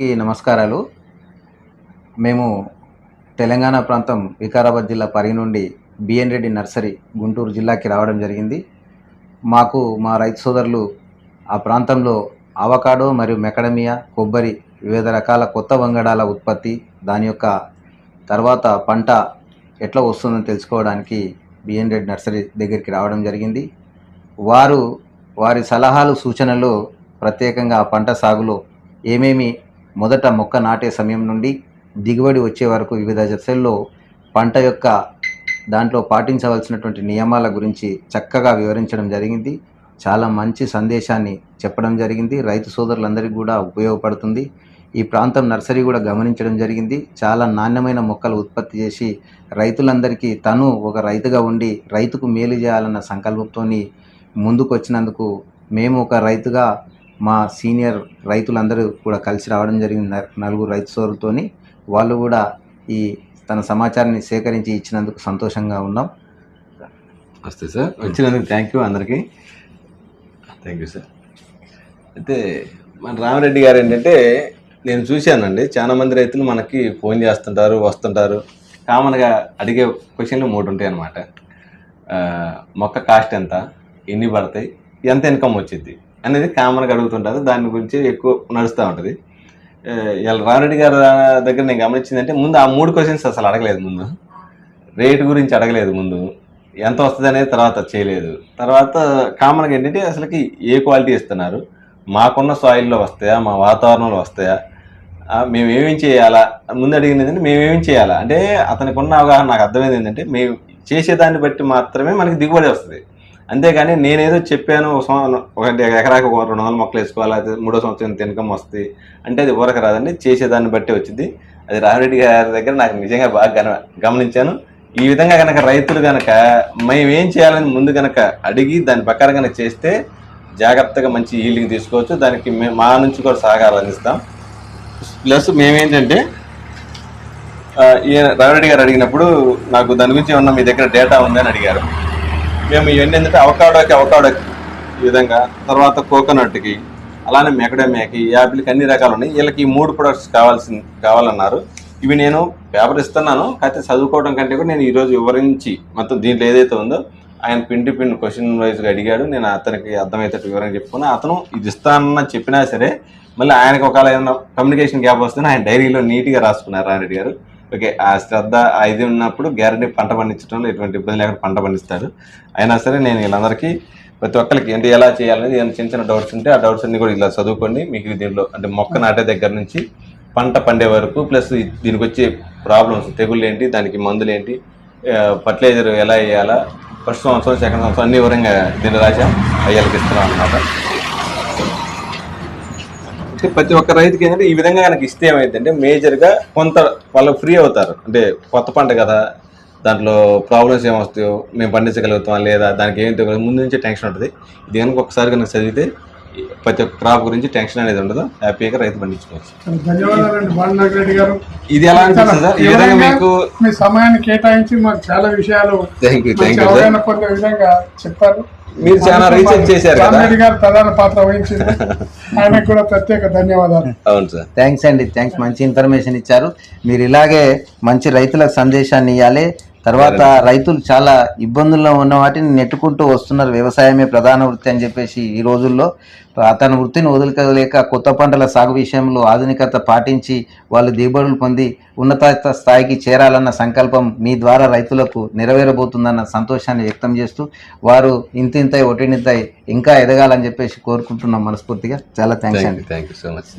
అందరికీ నమస్కారాలు. మేము తెలంగాణ ప్రాంతం వికారాబాద్ జిల్లా పరిగి నుండి బిఎన్ రెడ్డి నర్సరీ గుంటూరు జిల్లాకి రావడం జరిగింది. మాకు మా రైతు సోదరులు ఆ ప్రాంతంలో అవకాడో మరియు మెకడమియా, కొబ్బరి, వివిధ రకాల కొత్త వంగడాల ఉత్పత్తి, దాని యొక్క తర్వాత పంట ఎట్లా వస్తుందని తెలుసుకోవడానికి బిఎన్ రెడ్డి నర్సరీ దగ్గరికి రావడం జరిగింది. వారి సలహాలు, సూచనలు ప్రత్యేకంగా ఆ పంట సాగులో ఏమేమి మొదట మొక్క నాటే సమయం నుండి దిగుబడి వచ్చే వరకు వివిధ దశల్లో పంట యొక్క దాంట్లో పాటించవలసినటువంటి నియమాల గురించి చక్కగా వివరించడం జరిగింది. చాలా మంచి సందేశాన్ని చెప్పడం జరిగింది. రైతు సోదరులందరికీ కూడా ఉపయోగపడుతుంది. ఈ ప్రాంతం నర్సరీ కూడా గమనించడం జరిగింది. చాలా నాణ్యమైన మొక్కలు ఉత్పత్తి చేసి రైతులందరికీ తను ఒక రైతుగా ఉండి రైతుకు మేలు చేయాలన్న సంకల్పంతో ముందుకు వచ్చినందుకు మేము ఒక రైతుగా మా సీనియర్ రైతులందరూ కూడా కలిసి రావడం జరిగింది. నలుగురు రైతు సోదరులతోని వాళ్ళు కూడా ఈ తన సమాచారాన్ని సేకరించి ఇచ్చినందుకు సంతోషంగా ఉన్నాం. వస్తే సార్ వచ్చినందుకు థ్యాంక్ యూ అందరికీ. Thank you sir. అయితే మన రామిరెడ్డి గారు ఏంటంటే నేను చూశానండి, చాలా మంది రైతులు మనకి ఫోన్ చేస్తుంటారు, వస్తుంటారు. కామన్గా అడిగే క్వశ్చన్లు 3 ఉంటాయి అన్నమాట. మొక్క కాస్ట్ ఎంత, ఎన్ని పడతాయి, ఎంత ఇన్కమ్ వచ్చింది అనేది కామన్గా అడుగుతుంటారు. దాని గురించి ఎక్కువ నడుస్తూ ఉంటుంది. ఇలా రామిరెడ్డి గారి దగ్గర నేను గమనించిందంటే ముందు ఆ 3 క్వశ్చన్స్ అసలు అడగలేదు. ముందు రేటు గురించి అడగలేదు, ముందు ఎంత వస్తుంది అనేది తర్వాత చేయలేదు. తర్వాత కామన్గా ఏంటంటే అసలుకి ఏ క్వాలిటీ ఇస్తున్నారు, మాకున్న సాయిల్లో వస్తాయా, మా వాతావరణంలో వస్తాయా, మేమేమేం చేయాలా, ముందు అడిగింది ఏంటంటే మేమేమేం చేయాలా అంటే అతనికి ఉన్న అవగాహన నాకు అర్థమైంది ఏంటంటే మేము చేసేదాన్ని బట్టి మాత్రమే మనకి దిగుబడి వస్తుంది. అంతేగాని నేనేదో చెప్పాను ఒక ఎకరాకి 200 మొక్కలు వేసుకోవాలి, అది 3వ సంవత్సరం ఇన్కమ్ వస్తుంది అంటే అది ఊరక రాదండి, చేసేదాన్ని బట్టి వచ్చింది. అది రామిరెడ్డి గారి దగ్గర నాకు నిజంగా బాగా గమనించాను. ఈ విధంగా కనుక రైతులు కనుక మేమేం చేయాలని ముందు కనుక అడిగి దాని ప్రకారం కనుక చేస్తే జాగ్రత్తగా మంచి ఈల్డింగ్ తీసుకోవచ్చు. దానికి మా నుంచి కూడా సహకారం అందిస్తాం. ప్లస్ మేమేంటంటే రామిరెడ్డి గారు అడిగినప్పుడు నాకు దాని గురించి ఏమన్నా మీ దగ్గర డేటా ఉందని అడిగారు. మేము ఇవన్నీ ఏంటంటే అవకాడోకి ఈ విధంగా, తర్వాత కోకోనట్కి, అలానే మెకడమియాకి, యాపిల్కి అన్ని రకాలు ఉన్నాయి. వీళ్ళకి 3 ప్రొడక్ట్స్ కావాలన్నారు. ఇవి నేను పేపర్ ఇస్తున్నాను, కాకపోతే చదువుకోవడం కంటే కూడా నేను ఈరోజు వివరించి మొత్తం దీంట్లో ఏదైతే ఉందో ఆయన పిన్ టు పిన్ క్వశ్చన్ వైజ్గా అడిగాడు. నేను అతనికి అర్థమయ్యేటట్టు వివరంగా చెప్పుకున్నా. అతను ఇది ఇస్తానన్న చెప్పినా సరే మళ్ళీ ఆయనకు ఒకవేళ ఏమైనా కమ్యూనికేషన్ గ్యాప్ వస్తే ఆయన డైరీలో నీట్గా రాసుకున్నారు రామిరెడ్డి గారు. ఓకే, ఆ శ్రద్ధ ఇది ఉన్నప్పుడు గ్యారంటీ పంట పండించడంలో ఎటువంటి ఇబ్బంది లేకుండా పంట పండిస్తాడు. అయినా సరే నేను వీళ్ళందరికీ ప్రతి ఒక్కరికి అంటే ఎలా చేయాలనేది ఏమైనా చిన్న డౌట్స్ ఉంటే ఆ డౌట్స్ అన్ని కూడా ఇలా చదువుకోండి. మీకు దీంట్లో అంటే మొక్క నాటే దగ్గర నుంచి పంట పండే వరకు, ప్లస్ దీనికి వచ్చే ప్రాబ్లమ్స్, తెగుళ్ళు ఏంటి, దానికి మందులు ఏంటి, ఫర్టిలైజర్ ఎలా వేయాలా, ఫస్ట్ సంవత్సరం, సెకండ్ సంవత్సరం అన్ని వివరంగా దీన్ని రాసాం, అయ్యాలకి ఇస్తున్నాం అన్నమాట. ప్రతి ఒక్క రైతుకి ఏంటంటే ఈ విధంగా కనుక ఇస్తే ఏమైందంటే మేజర్గా కొంత వాళ్ళు ఫ్రీ అవుతారు. అంటే కొత్త పంట కదా, దాంట్లో ప్రాబ్లమ్స్ ఏమొస్తాయో, మేము పండించగలుగుతాం లేదా, దానికి ఏం తెలియదు, ముందు నుంచే టెన్షన్ ఉంటుంది. ఇది కనుక ఒకసారి కనుక చదివితే ప్రతి ఒక్క క్రాప్ గురించి టెన్షన్ అనేది ఉండదు, హ్యాపీగా రైతు పండించుకోవచ్చు. ధన్యవాదాలండి బాలనాగ్ రెడ్డి గారు. ఇది ఎలా అనిపిస్తుంది సార్? ఈ విధంగా మీకు మీ సమయాన్ని కేటాయించి మాకు చాలా విషయాలు పొందే విధంగా చెప్పారు. మీరు చాలా రీసెర్చ్ చేశారు కదా, గారు ప్రధాన పాత్ర వహించింది. ఆయనకు కూడా ప్రత్యేక ధన్యవాదాలు. అవును సార్, థ్యాంక్స్ అండి, థ్యాంక్స్. మంచి ఇన్ఫర్మేషన్ ఇచ్చారు. మీరు ఇలాగే మంచి రైతులకు సందేశాన్ని ఇవ్వాలి. తర్వాత రైతులు చాలా ఇబ్బందుల్లో ఉన్న వాటిని నెట్టుకుంటూ వస్తున్నారు. వ్యవసాయమే ప్రధాన వృత్తి అని చెప్పేసి ఈ రోజుల్లో తన వృత్తిని వదులుకోలేక కొత్త పంటల సాగు విషయంలో ఆధునికత పాటించి వాళ్ళు దిగుబడులు పొంది ఉన్నత స్థాయికి చేరాలన్న సంకల్పం మీ ద్వారా రైతులకు నెరవేరబోతుందన్న సంతోషాన్ని వ్యక్తం చేస్తూ వారు ఇంతింతై ఒటినింతై ఇంకా ఎదగాలని చెప్పేసి కోరుకుంటున్నాం మనస్ఫూర్తిగా. చాలా థ్యాంక్స్ అండి. Thank you so much.